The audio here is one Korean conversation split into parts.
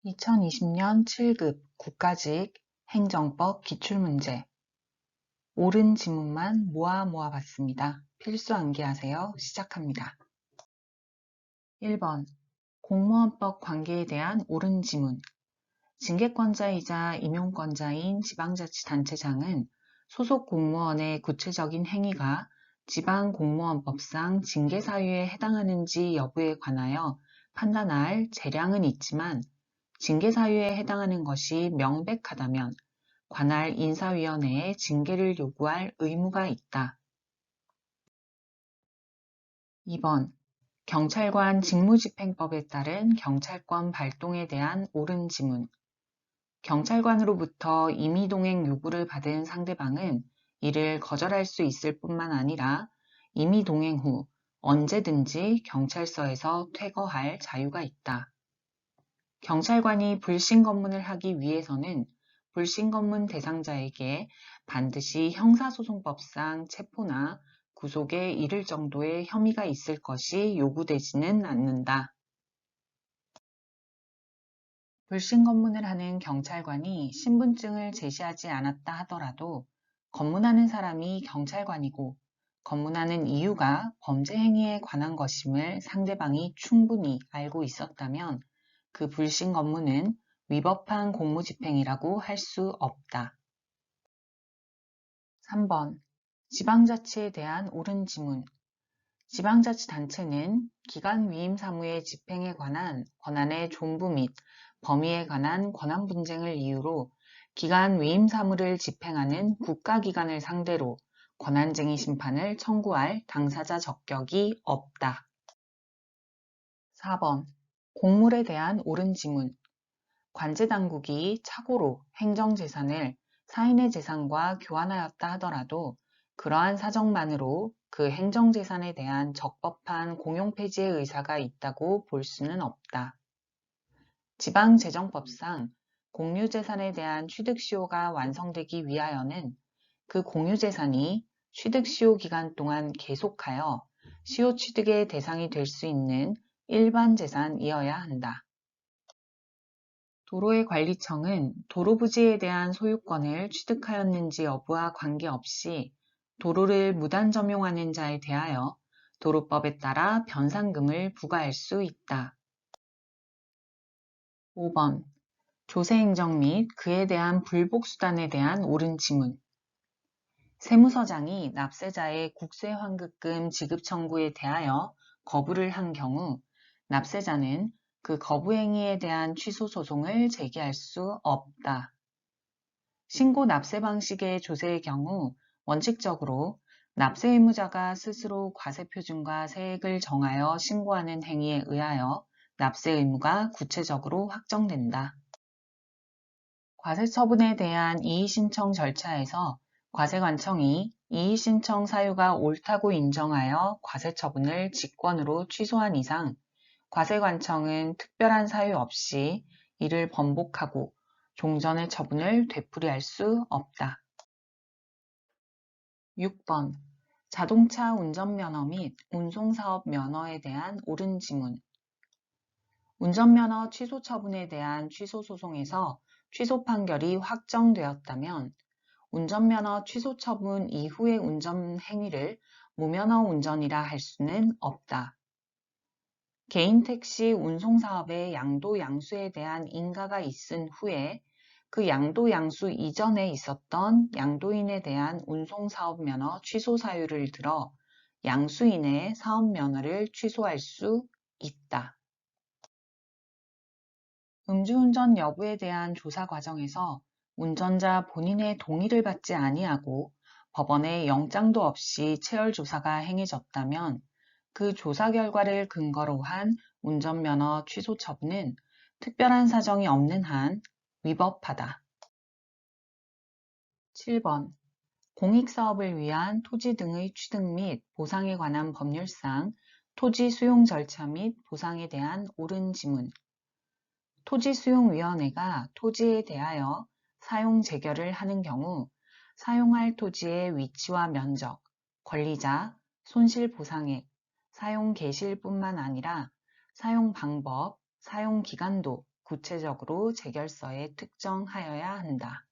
2020년 7급 국가직 행정법 기출문제 옳은 지문만 모아 봤습니다. 필수 암기하세요. 시작합니다. 1번 공무원법 관계에 대한 옳은 지문 징계권자이자 임용권자인 지방자치단체장은 소속 공무원의 구체적인 행위가 지방공무원법상 징계사유에 해당하는지 여부에 관하여 판단할 재량은 있지만 징계사유에 해당하는 것이 명백하다면 관할 인사위원회에 징계를 요구할 의무가 있다. 2번 경찰관 직무집행법에 따른 경찰권 발동에 대한 옳은 지문 경찰관으로부터 임의동행 요구를 받은 상대방은 이를 거절할 수 있을 뿐만 아니라 임의동행 후 언제든지 경찰서에서 퇴거할 자유가 있다. 경찰관이 불신검문을 하기 위해서는 불신검문 대상자에게 반드시 형사소송법상 체포나 구속에 이를 정도의 혐의가 있을 것이 요구되지는 않는다. 불신검문을 하는 경찰관이 신분증을 제시하지 않았다 하더라도 검문하는 사람이 경찰관이고 검문하는 이유가 범죄 행위에 관한 것임을 상대방이 충분히 알고 있었다면 그 불신 검문은 위법한 공무집행이라고 할 수 없다. 3번 지방자치에 대한 옳은 지문 지방자치단체는 기관 위임 사무의 집행에 관한 권한의 존부 및 범위에 관한 권한 분쟁을 이유로 기관 위임 사무를 집행하는 국가기관을 상대로 권한쟁의 심판을 청구할 당사자 적격이 없다. 4번 공물에 대한 옳은 지문 관제당국이 착오로 행정재산을 사인의 재산과 교환하였다 하더라도 그러한 사정만으로 그 행정재산에 대한 적법한 공용폐지의 의사가 있다고 볼 수는 없다. 지방재정법상 공유재산에 대한 취득시효가 완성되기 위하여는 그 공유재산이 취득시효 기간 동안 계속하여 시효 취득의 대상이 될 수 있는 일반재산이어야 한다. 도로의 관리청은 도로부지에 대한 소유권을 취득하였는지 여부와 관계없이 도로를 무단 점용하는 자에 대하여 도로법에 따라 변상금을 부과할 수 있다. 5번 조세행정 및 그에 대한 불복수단에 대한 옳은 지문 세무서장이 납세자의 국세환급금 지급 청구에 대하여 거부를 한 경우 납세자는 그 거부 행위에 대한 취소 소송을 제기할 수 없다. 신고 납세 방식의 조세의 경우 원칙적으로 납세 의무자가 스스로 과세표준과 세액을 정하여 신고하는 행위에 의하여 납세 의무가 구체적으로 확정된다. 과세처분에 대한 이의신청 절차에서 과세관청이 이의신청 사유가 옳다고 인정하여 과세처분을 직권으로 취소한 이상 과세관청은 특별한 사유 없이 이를 번복하고 종전의 처분을 되풀이할 수 없다. 6번 자동차 운전면허 및 운송사업 면허에 대한 옳은 지문 운전면허 취소 처분에 대한 취소 소송에서 취소 판결이 확정되었다면 운전면허 취소 처분 이후의 운전 행위를 무면허 운전이라 할 수는 없다. 개인 택시 운송사업의 양도 양수에 대한 인가가 있은 후에 그 양도 양수 이전에 있었던 양도인에 대한 운송사업 면허 취소 사유를 들어 양수인의 사업 면허를 취소할 수 있다. 음주운전 여부에 대한 조사 과정에서 운전자 본인의 동의를 받지 아니하고 법원에 영장도 없이 체열 조사가 행해졌다면 그 조사 결과를 근거로 한 운전면허 취소 처분은 특별한 사정이 없는 한 위법하다. 7번 공익사업을 위한 토지 등의 취득 및 보상에 관한 법률상 토지 수용 절차 및 보상에 대한 옳은 지문 토지수용위원회가 토지에 대하여 사용 재결을 하는 경우 사용할 토지의 위치와 면적, 권리자, 손실보상액, 사용 개시일뿐만 아니라 사용 방법, 사용 기간도 구체적으로 재결서에 특정하여야 한다.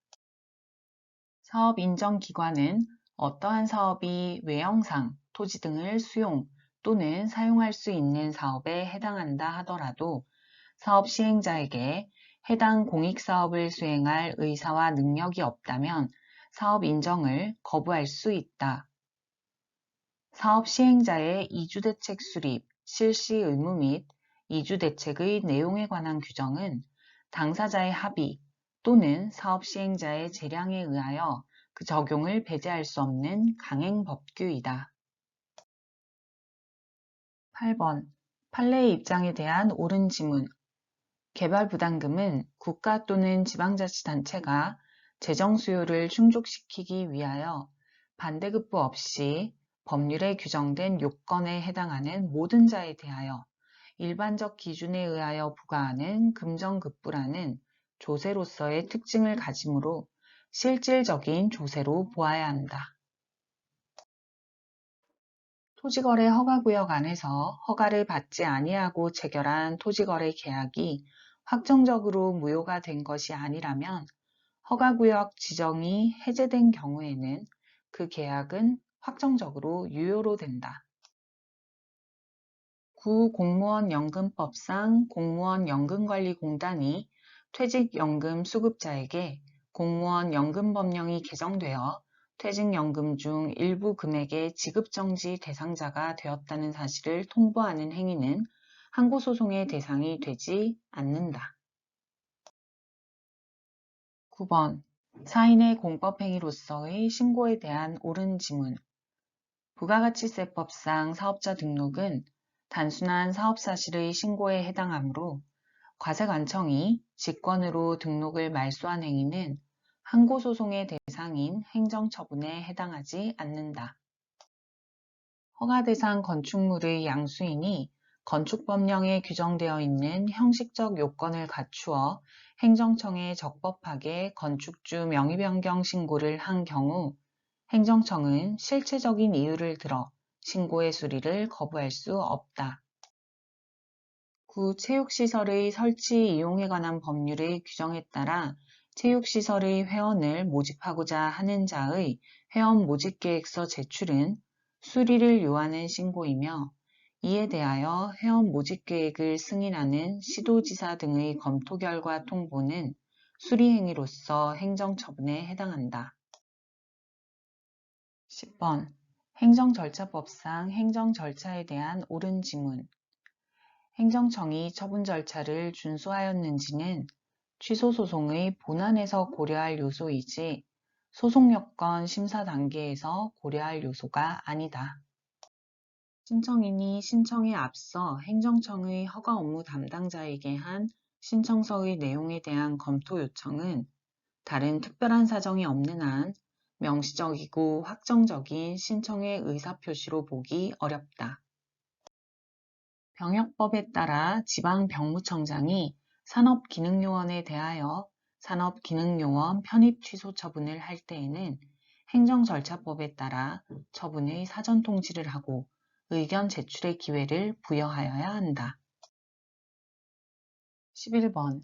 사업 인정기관은 어떠한 사업이 외형상 토지 등을 수용 또는 사용할 수 있는 사업에 해당한다 하더라도 사업 시행자에게 해당 공익사업을 수행할 의사와 능력이 없다면 사업 인정을 거부할 수 있다. 사업 시행자의 이주대책 수립, 실시 의무 및 이주대책의 내용에 관한 규정은 당사자의 합의 또는 사업 시행자의 재량에 의하여 그 적용을 배제할 수 없는 강행 법규이다. 8번. 판례의 입장에 대한 옳은 지문. 개발부담금은 국가 또는 지방자치단체가 재정 수요를 충족시키기 위하여 반대급부 없이 법률에 규정된 요건에 해당하는 모든 자에 대하여 일반적 기준에 의하여 부과하는 금정급부라는 조세로서의 특징을 가지므로 실질적인 조세로 보아야 한다. 토지거래 허가구역 안에서 허가를 받지 아니하고 체결한 토지거래 계약이 확정적으로 무효가 된 것이 아니라면 허가구역 지정이 해제된 경우에는 그 계약은 확정적으로 유효로 된다. 구공무원연금법상 공무원연금관리공단이 퇴직연금 수급자에게 공무원연금법령이 개정되어 퇴직연금 중 일부 금액의 지급정지 대상자가 되었다는 사실을 통보하는 행위는 항고소송의 대상이 되지 않는다. 9번. 사인의 공법행위로서의 신고에 대한 옳은 지문. 부가가치세법상 사업자 등록은 단순한 사업사실의 신고에 해당하므로 과세관청이 직권으로 등록을 말소한 행위는 항고소송의 대상인 행정처분에 해당하지 않는다. 허가대상 건축물의 양수인이 건축법령에 규정되어 있는 형식적 요건을 갖추어 행정청에 적법하게 건축주 명의변경 신고를 한 경우 행정청은 실체적인 이유를 들어 신고의 수리를 거부할 수 없다. 체육시설의 설치 이용에 관한 법률의 규정에 따라 체육시설의 회원을 모집하고자 하는 자의 회원 모집계획서 제출은 수리를 요하는 신고이며 이에 대하여 회원 모집계획을 승인하는 시도지사 등의 검토 결과 통보는 수리행위로서 행정처분에 해당한다. 10번. 행정절차법상 행정절차에 대한 옳은 지문. 행정청이 처분 절차를 준수하였는지는 취소소송의 본안에서 고려할 요소이지 소송여건 심사 단계에서 고려할 요소가 아니다. 신청인이 신청에 앞서 행정청의 허가 업무 담당자에게 한 신청서의 내용에 대한 검토 요청은 다른 특별한 사정이 없는 한 명시적이고 확정적인 신청의 의사표시로 보기 어렵다. 병역법에 따라 지방병무청장이 산업기능요원에 대하여 산업기능요원 편입 취소 처분을 할 때에는 행정절차법에 따라 처분의 사전 통지를 하고 의견 제출의 기회를 부여하여야 한다. 11번.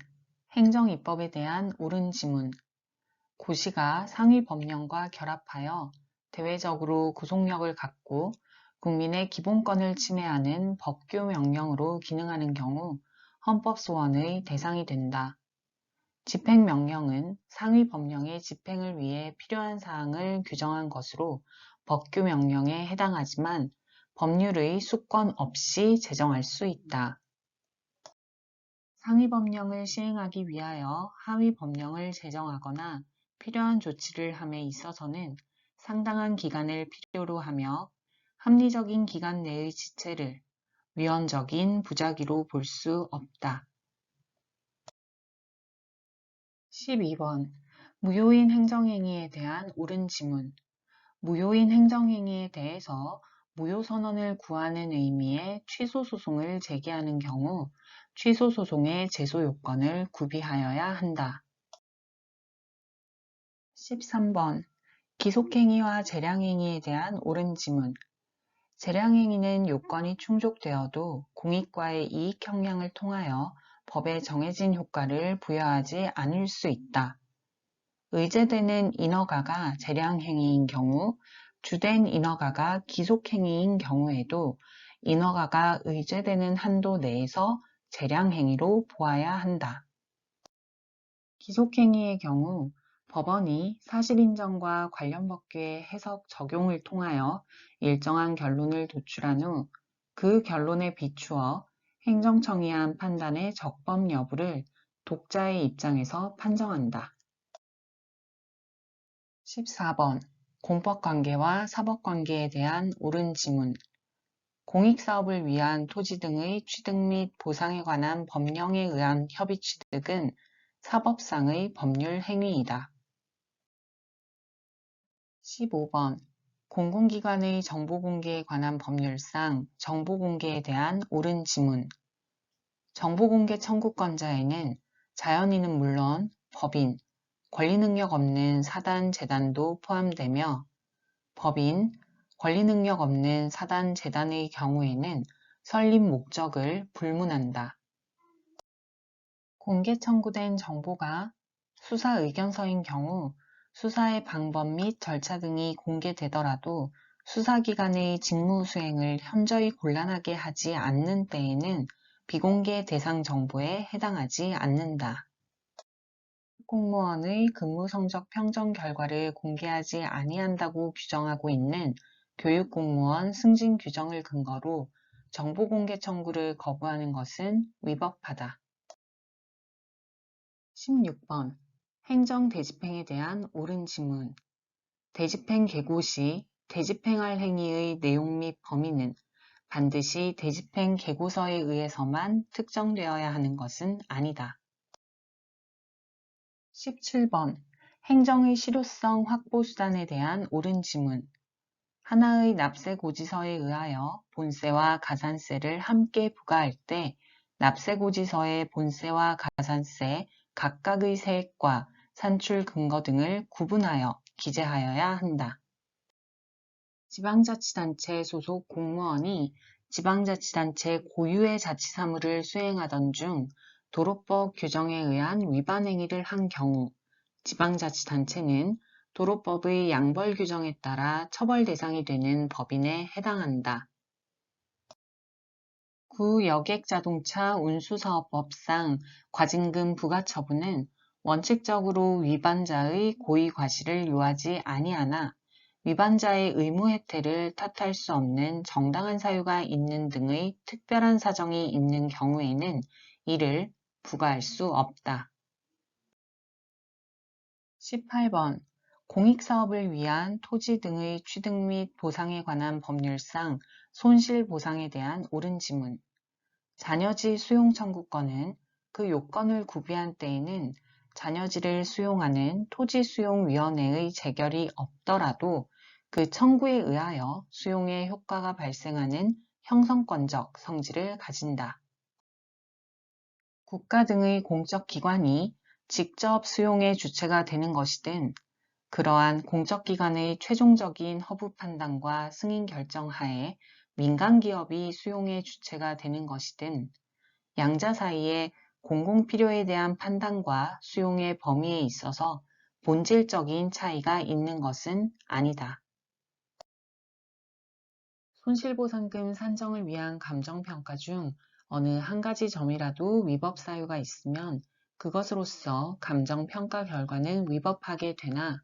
행정입법에 대한 옳은 지문. 고시가 상위 법령과 결합하여 대외적으로 구속력을 갖고 국민의 기본권을 침해하는 법규 명령으로 기능하는 경우 헌법소원의 대상이 된다. 집행명령은 상위 법령의 집행을 위해 필요한 사항을 규정한 것으로 법규 명령에 해당하지만 법률의 수권 없이 제정할 수 있다. 상위 법령을 시행하기 위하여 하위 법령을 제정하거나 필요한 조치를 함에 있어서는 상당한 기간을 필요로 하며 합리적인 기간 내의 지체를 위헌적인 부작위로 볼 수 없다. 12번. 무효인 행정행위에 대한 옳은 지문. 무효인 행정행위에 대해서 무효선언을 구하는 의미의 취소소송을 제기하는 경우 취소소송의 제소요건을 구비하여야 한다. 13번. 기속행위와 재량행위에 대한 옳은 지문. 재량행위는 요건이 충족되어도 공익과의 이익 형량을 통하여 법에 정해진 효과를 부여하지 않을 수 있다. 의제되는 인허가가 재량행위인 경우, 주된 인허가가 기속행위인 경우에도 인허가가 의제되는 한도 내에서 재량행위로 보아야 한다. 기속행위의 경우 법원이 사실인정과 관련 법규의 해석 적용을 통하여 일정한 결론을 도출한 후 그 결론에 비추어 행정청이 한 판단의 적법 여부를 독자의 입장에서 판정한다. 14번 공법관계와 사법관계에 대한 옳은 지문. 공익사업을 위한 토지 등의 취득 및 보상에 관한 법령에 의한 협의 취득은 사법상의 법률 행위이다. 15번 공공기관의 정보공개에 관한 법률상 정보공개에 대한 옳은 지문. 정보공개 청구권자에는 자연인은 물론 법인, 권리능력 없는 사단, 재단도 포함되며 법인, 권리능력 없는 사단, 재단의 경우에는 설립 목적을 불문한다. 공개 청구된 정보가 수사 의견서인 경우 수사의 방법 및 절차 등이 공개되더라도 수사기관의 직무 수행을 현저히 곤란하게 하지 않는 때에는 비공개 대상 정보에 해당하지 않는다. 공무원의 근무 성적 평점 결과를 공개하지 아니한다고 규정하고 있는 교육공무원 승진 규정을 근거로 정보공개 청구를 거부하는 것은 위법하다. 16번 행정대집행에 대한 옳은 지문. 대집행 계고 시 대집행할 행위의 내용 및 범위는 반드시 대집행 계고서에 의해서만 특정되어야 하는 것은 아니다. 17번 행정의 실효성 확보 수단에 대한 옳은 지문. 하나의 납세고지서에 의하여 본세와 가산세를 함께 부과할 때 납세고지서의 본세와 가산세 각각의 세액과 산출 근거 등을 구분하여 기재하여야 한다. 지방자치단체 소속 공무원이 지방자치단체 고유의 자치사무를 수행하던 중 도로법 규정에 의한 위반 행위를 한 경우 지방자치단체는 도로법의 양벌 규정에 따라 처벌 대상이 되는 법인에 해당한다. 구여객자동차 운수사업법상 과징금 부과처분은 원칙적으로 위반자의 고의 과실을 요하지 아니하나 위반자의 의무 혜택을 탓할 수 없는 정당한 사유가 있는 등의 특별한 사정이 있는 경우에는 이를 부과할 수 없다. 18번 공익사업을 위한 토지 등의 취득 및 보상에 관한 법률상 손실보상에 대한 옳은 지문. 잔여지 수용 청구권은 그 요건을 구비한 때에는 잔여지를 수용하는 토지수용위원회의 재결이 없더라도 그 청구에 의하여 수용의 효과가 발생하는 형성권적 성질을 가진다. 국가 등의 공적 기관이 직접 수용의 주체가 되는 것이든 그러한 공적기관의 최종적인 허브 판단과 승인 결정 하에 민간기업이 수용의 주체가 되는 것이든 양자 사이에 공공필요에 대한 판단과 수용의 범위에 있어서 본질적인 차이가 있는 것은 아니다. 손실보상금 산정을 위한 감정평가 중 어느 한 가지 점이라도 위법 사유가 있으면 그것으로서 감정평가 결과는 위법하게 되나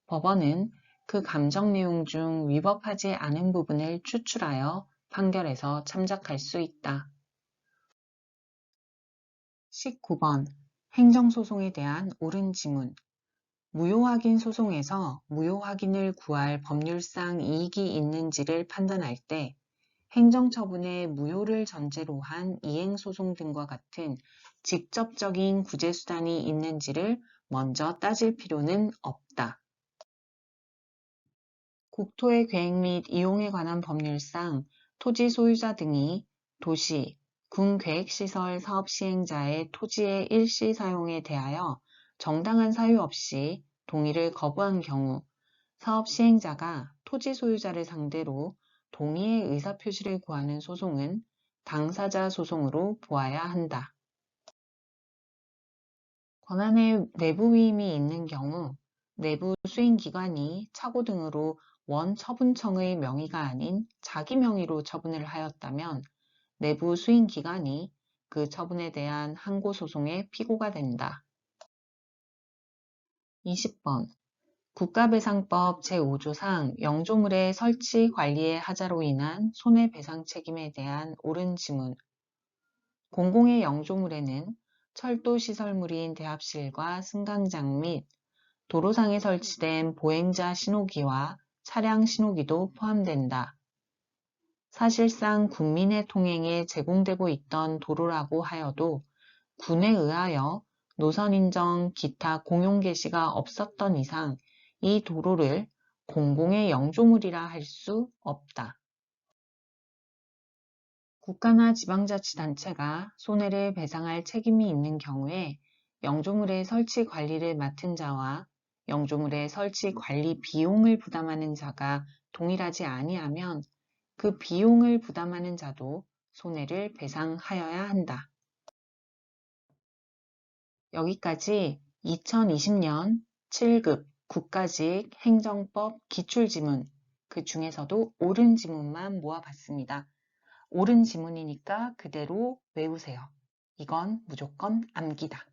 법원은 그 감정 내용 중 위법하지 않은 부분을 추출하여 판결에서 참작할 수 있다. 19번 행정소송에 대한 옳은 지문. 무효확인 소송에서 무효확인을 구할 법률상 이익이 있는지를 판단할 때 행정처분의 무효를 전제로 한 이행소송 등과 같은 직접적인 구제수단이 있는지를 먼저 따질 필요는 없다. 국토의 계획 및 이용에 관한 법률상 토지 소유자 등이 도시, 군 계획시설 사업 시행자의 토지의 일시 사용에 대하여 정당한 사유 없이 동의를 거부한 경우 사업 시행자가 토지 소유자를 상대로 동의의 의사표시를 구하는 소송은 당사자 소송으로 보아야 한다. 권한의 내부 위임이 있는 경우 내부 수행기관이 차고 등으로 원처분청의 명의가 아닌 자기 명의로 처분을 하였다면 내부 수행기관이 그 처분에 대한 항고소송의 피고가 된다. 20번 국가배상법 제5조상 영조물의 설치 관리의 하자로 인한 손해배상 책임에 대한 옳은 지문. 공공의 영조물에는 철도시설물인 대합실과 승강장 및 도로상에 설치된 보행자 신호기와 차량 신호기도 포함된다. 사실상 국민의 통행에 제공되고 있던 도로라고 하여도 군에 의하여 노선 인정 기타 공용 개시가 없었던 이상 이 도로를 공공의 영조물이라 할 수 없다. 국가나 지방자치단체가 손해를 배상할 책임이 있는 경우에 영조물의 설치 관리를 맡은 자와 영조물의 설치 관리 비용을 부담하는 자가 동일하지 아니하면 그 비용을 부담하는 자도 손해를 배상하여야 한다. 여기까지 2020년 7급 국가직 행정법 기출지문, 그 중에서도 옳은 지문만 모아봤습니다. 옳은 지문이니까 그대로 외우세요. 이건 무조건 암기다.